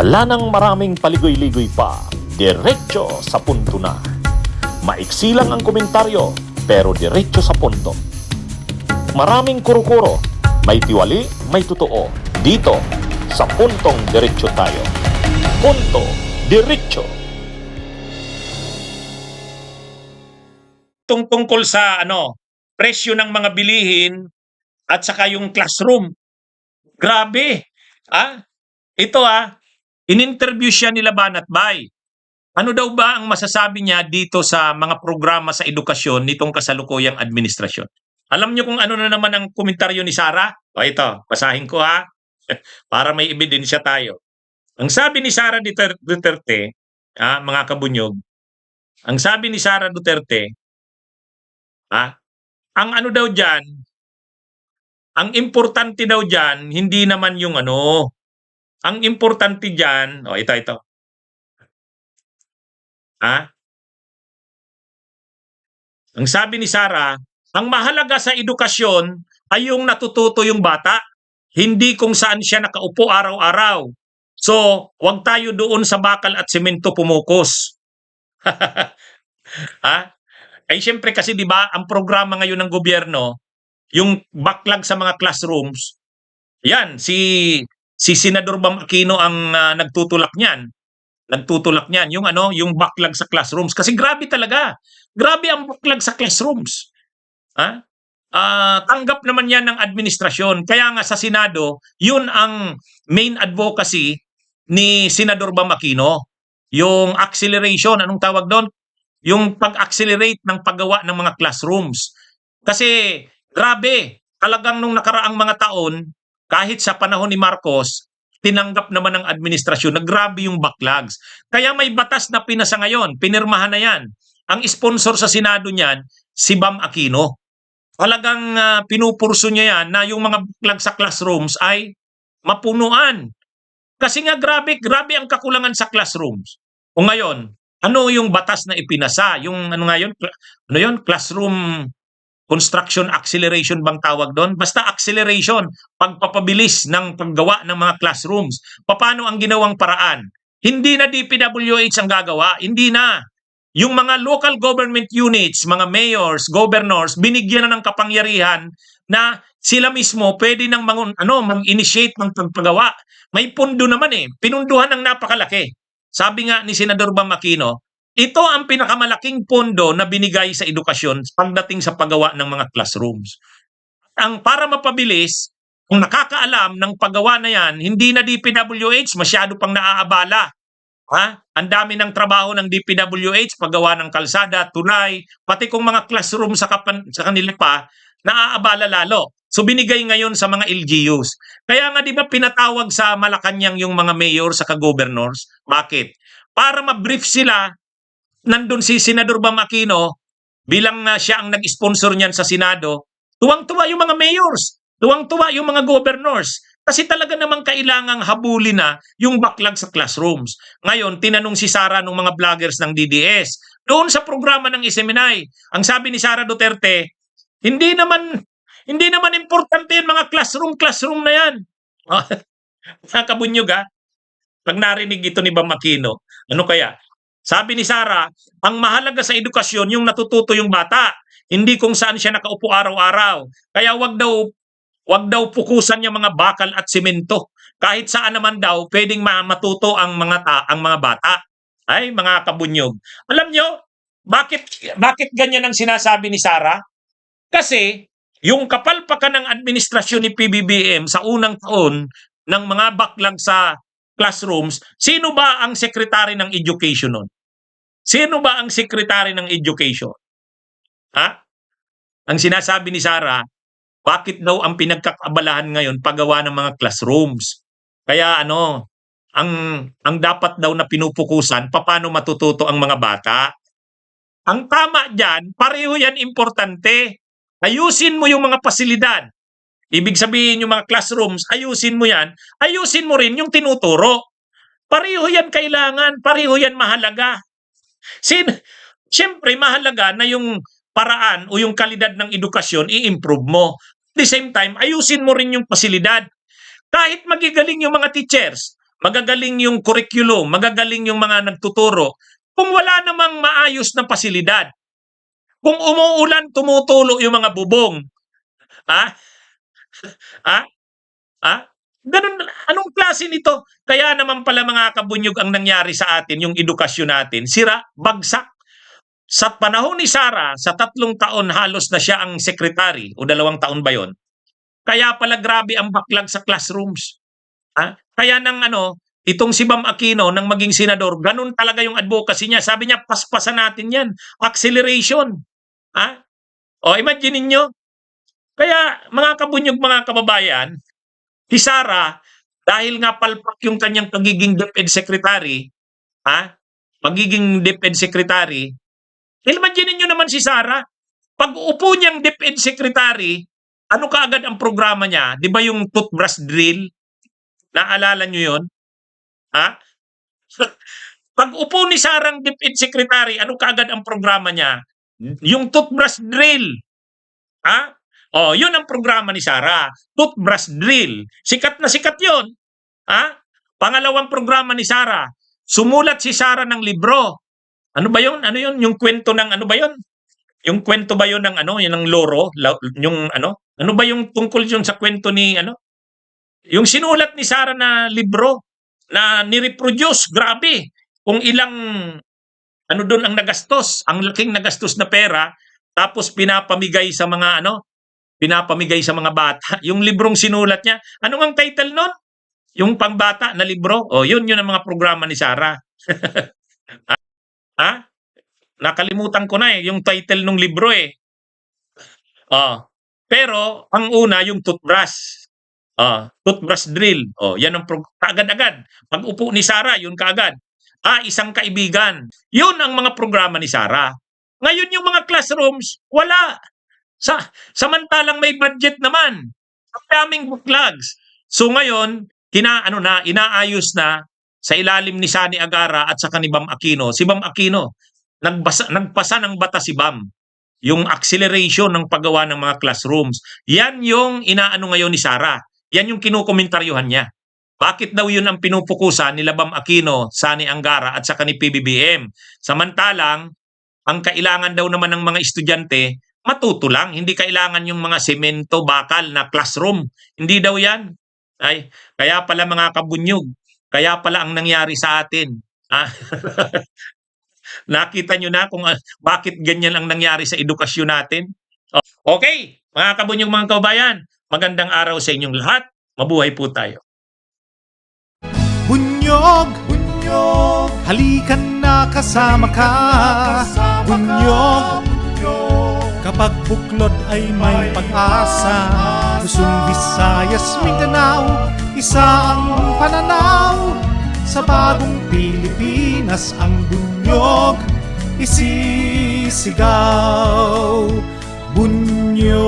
Wala nang maraming paligoy-ligoy pa, diretso sa punto na. Maiksi lang ang komentaryo, pero diretso sa punto. Maraming kuro-kuro, may tiwali, may totoo. Dito, sa puntong diretso tayo. Punto, diretso. Tungkol sa presyo ng mga bilihin at saka yung classroom. Grabe. Ito in-interview siya nila Banat Bay. Ano daw ba ang masasabi niya dito sa mga programa sa edukasyon nitong kasalukuyang administrasyon? Alam niyo kung ano na naman ang komentaryo ni Sara? O ito, basahin ko para may ebidensya tayo. Ang sabi ni Sara Duterte, mga kabunyog, ang sabi ni Sara Duterte, ang ano daw dyan, ang importante daw dyan, hindi naman yung ang importante dyan, ito. Ang sabi ni Sara, ang mahalaga sa edukasyon ay yung natututo yung bata, hindi kung saan siya nakaupo araw-araw. So, wag tayo doon sa bakal at semento pumukos. Ay syempre kasi 'di ba, ang programa ngayon ng gobyerno, yung backlog sa mga classrooms, yan si Senador Bam Aquino ang nagtutulak niyan. Yung backlog sa classrooms kasi grabe talaga. Grabe ang backlog sa classrooms. Tanggap naman yan ng administrasyon. Kaya nga sa Senado, yun ang main advocacy ni Senador Bam Aquino. Yung acceleration, anong tawag doon? Yung pag-accelerate ng paggawa ng mga classrooms. Kasi grabe, talagang nung nakaraang mga taon, kahit sa panahon ni Marcos, tinanggap naman ng administrasyon na grabe yung backlogs. Kaya may batas na pinasa ngayon, pinirmahan na yan. Ang sponsor sa Senado niyan, si Bam Aquino. Talagang pinupurso niya yan na yung mga backlog sa classrooms ay mapunuan. Kasi nga grabe ang kakulangan sa classrooms. O ngayon, ano yung batas na ipinasa? Yung classroom construction acceleration bang tawag doon? Basta acceleration, pagpapabilis ng paggawa ng mga classrooms. Paano ang ginawang paraan? Hindi na DPWH ang gagawa, hindi na. Yung mga local government units, mga mayors, governors, binigyan na ng kapangyarihan na sila mismo pwede nang mag-initiate ng pagpagawa. May pundo naman pinunduhan ng napakalaki. Sabi nga ni Senador Bam Aquino, ito ang pinakamalaking pondo na binigay sa edukasyon pagdating sa paggawa ng mga classrooms. Para mapabilis, kung nakakaalam ng paggawa na yan, hindi na DPWH, masyado pang naaabala. Ang dami ng trabaho ng DPWH, paggawa ng kalsada, tulay, pati kung mga classroom sa kanila pa, naaabala lalo. So binigay ngayon sa mga LGUs. Kaya nga 'di ba pinatawag sa Malacanang yung mga mayor sa governors? Bakit? Para ma-brief sila. Nandun si Senador Bam Aquino bilang siya ang nag-sponsor niyan sa Senado. Tuwang-tuwa yung mga mayors, tuwang-tuwa yung mga governors. Kasi talaga namang kailangang habulin na yung backlog sa classrooms. Ngayon, tinanong si Sara ng mga vloggers ng DDS. Doon sa programa ng SMNI, ang sabi ni Sara Duterte, hindi naman importante yung mga classroom na yan. Mga kabunyog pag narinig ito ni Bam Aquino, ano kaya? Sabi ni Sara, ang mahalaga sa edukasyon yung natututo yung bata, hindi kung saan siya nakaupo araw-araw. Kaya wag daw pukusan yung mga bakal at semento. Kahit saan naman daw pwedeng matuto ang mga bata. Ay, mga kabunyog. Alam nyo, bakit ganyan ang sinasabi ni Sara? Kasi yung kapalpakan ng administrasyon ni PBBM sa unang taon ng mga backlog sa classrooms, sino ba ang secretary ng education nun? Sino ba ang secretary ng education? Ang sinasabi ni Sara, bakit daw ang pinagkakabalahan ngayon paggawa ng mga classrooms? Kaya ang dapat daw na pinupukusan, paano matututo ang mga bata? Ang tama dyan, pareho yan importante. Ayusin mo yung mga pasilidad. Ibig sabihin yung mga classrooms, ayusin mo yan. Ayusin mo rin yung tinuturo. Pareho yan kailangan, pareho yan mahalaga. Siyempre mahalaga na yung paraan o yung kalidad ng edukasyon i-improve mo. At the same time, ayusin mo rin yung pasilidad. Kahit magigaling yung mga teachers, magagaling yung curriculum, magagaling yung mga nagtuturo, kung wala namang maayos na pasilidad. Kung umuulan, tumutulo yung mga bubong. Ha? Ha? Ha? Ganun, anong klase nito? Kaya naman pala mga kabunyog ang nangyari sa atin, yung edukasyon natin, sira, bagsak. Sa panahon ni Sara, sa 3 taon halos na siya ang secretary, o 2 taon ba yon? Kaya pala grabe ang backlog sa classrooms. Ha? Kaya nang itong si Bam Aquino nang maging senador, ganun talaga yung advocacy niya. Sabi niya, paspasan natin yan. Acceleration. Ha? O imagine niyo. Kaya mga kabunyog, mga kababayan, si Sara, dahil nga palpak yung kanyang pagiging DepEd Secretary, pagiging DepEd Secretary, imagine niyo naman si Sara, pag upo niyang DepEd Secretary, ano kaagad ang programa niya? Di ba yung toothbrush drill? Naalala niyo yun? Ha? Pag upo ni Sarang DepEd Secretary, ano kaagad ang programa niya? Yung toothbrush drill. Ha? Oh, yun ang programa ni Sara. Toothbrush drill. Sikat na sikat yun. Ha? Pangalawang programa ni Sara. Sumulat si Sara ng libro. Ano ba yun? Ano yun? Yung kwento ng ano ba yun? Yung kwento ba yun ng yun ng loro? Yung Ano ba yung tungkol yun sa kwento ni Yung sinulat ni Sara na libro na ni-reproduce, grabe. Kung ilang doon ang nagastos, ang laking nagastos na pera, tapos pinapamigay sa mga pinapamigay sa mga bata. Yung librong sinulat niya, ano ang title nun? Yung pangbata na libro? O, yun ang mga programa ni Sara. Ha? Nakalimutan ko na yung title ng libro eh. Pero, ang una, yung toothbrush. Toothbrush drill. Yan ang kaagad-agad. Pag upo ni Sara, yun kaagad. Isang kaibigan. Yun ang mga programa ni Sara. Ngayon yung mga classrooms, wala. Samantalang may budget naman. Ang daming backlogs. So ngayon, inaayos na sa ilalim ni Sani Agara at sa ni Bam Aquino. Si Bam Aquino, nagpasa ng batas si Bam. Yung acceleration ng paggawa ng mga classrooms. Yan yung ngayon ni Sara. Yan yung kinukomentaryuhan niya. Bakit daw yun ang pinupukusan ni Bam Aquino, Sani Angara at sa ni PBBM? Samantalang, ang kailangan daw naman ng mga estudyante, matuto lang. Hindi kailangan yung mga semento, bakal na classroom. Hindi daw yan. Kaya pala mga kabunyog, kaya pala ang nangyari sa atin. Nakita nyo na kung bakit ganyan ang nangyari sa edukasyon natin. Okay, mga kabunyog, mga kababayan, magandang araw sa inyong lahat. Mabuhay po tayo. Bunyog, bunyog, halikan na kasama ka. Bunyog, kapag buklod ay may pag-asa. Luzon, Visayas, Mindanao, isa ang pananaw. Sa bagong Pilipinas ang bunyog isisigaw. Bunyog.